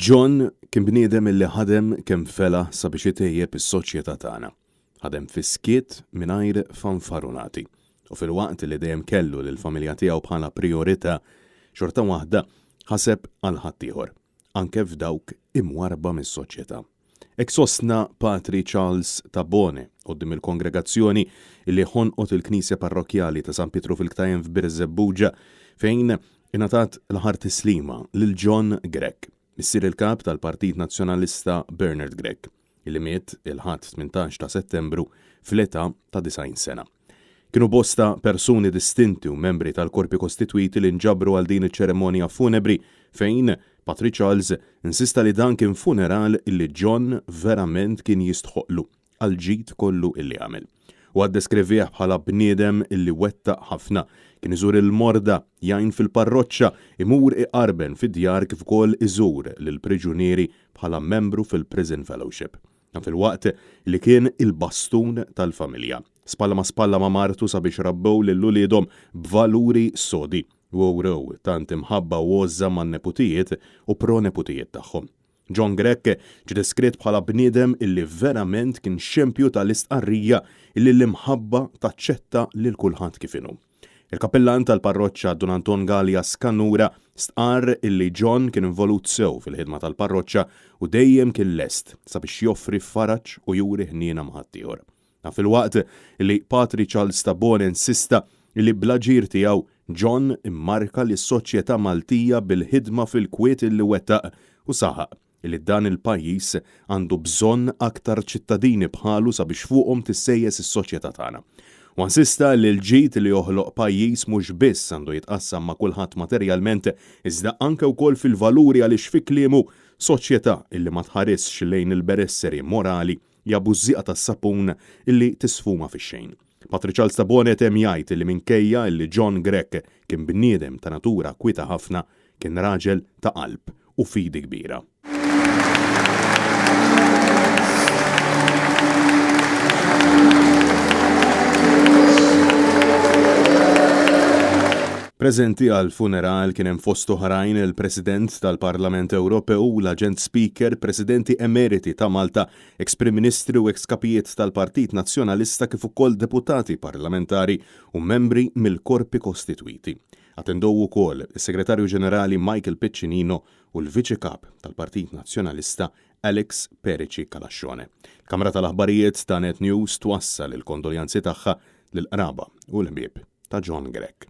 John kien bniedem illi ħadem kemm fela sabiex itejjeb is-soċjetà tagħna. Ħadem fi-skiet mingħajr fanfarunati u fil-waqt li dejjem kellu lill-familja tiegħu bħala priorità xorta waħda ħaseb għal ħaddieħor, anke f'dawk imwarba mis-soċjetà. Hekk sostna Patri Charles Tabone quddiem il-kongregazzjoni illi ħonqot il-Knisja Parrokjali ta' San Pietru fil-Ktajjen f'Birzebbuġa fejn ingħatat l-aħħar tislima lil John Gregg, missier il-kap tal-Partit Nazzjonalista Bernard Gregg, illi miet il-ħadd 18 ta' Settembru fl-età ta' 90 sena. Kienu bosta persuni distinti u membri tal-korpi kostitwiti li nġabru għal din iċ-ċeremonja funebri fejn Patri Charles insista li dan kien funeral illi John verament kien jistħoqlu għal ġid kollu illi għamel. U għaddeskrivih bħala bniedem illi wettaq ħafna, kien iżur il-morda, jgħin fil-parroċċa, imur iqarben fid-djar kif ukoll iżur lill-priġunieri bħala membru fil-Prison Fellowship. Fil-waqt li kien il-bastun tal-familja. Spalla ma' martu sabiex rabbew lill-uliedhom b'valuri sodi u wrew tant imħabba wozza man-neputijiet u pro-neputijiet tagħhom. John Gregg ġie deskritt bħala bniedem illi verament kien xempju tal-istqarrija illi l-imħabba taċċetta lil kulħadd kif inhu. Il-kappellan tal-parroċċa Don Anton Gallia Skannura stqarr illi John kien involut sew fil-ħidma tal-parroċċa u dejjem kien lest sabiex joffri faraġġ u juri ħniena ma' ħaddieħor. Fil-waqt illi Patri Charles Tabone insista illi bla ġir tiegħu John immarka lis-soċjetà Maltija bil-ħidma fil-kwiet illi wettaq u saħaq illi dan il-pajjiż għandu bżonn aktar ċittadini bħalu sabiex fuqhom tissejjes is-soċjetà tagħna. U insista li l-ġid li joħloq pajjiż mhux biss għandu jitqassam ma' kulħadd materjalment iżda anke wkoll fil-valuri għaliex fi kliemu soċjetà illi ma tħaresx lejn il-benesseri morali jabużżieqa tas-sapun illi tisfuma fix-xejn. Patri Charles Tabone tem jgħid illi minkejja illi John Gregg kien bniedem ta' natura kwita ħafna kien raġel ta' qalb u fidi kbira. Preżenti għal funeral kien hemm fost oħrajn il-President tal-Parlament Ewropew, l-Aġent Speaker, Presidenti Emeriti ta' Malta, ex-Prim Ministri u ex-Kapijiet tal-Partit Nazzjonalista kif ukoll deputati parlamentari u membri mill-korpi kostitwiti. Attendow ukoll is-Segretarju Ġenerali Michael Piccinino u l-Viċi Kap tal-Partit Nazzjonalista Alex Perici Kalascione. Kamra tal-Aħbarijiet ta' Net News twassal il-kondoljanzi tagħha lill-qraba u l-ħbieb ta' John Gregg.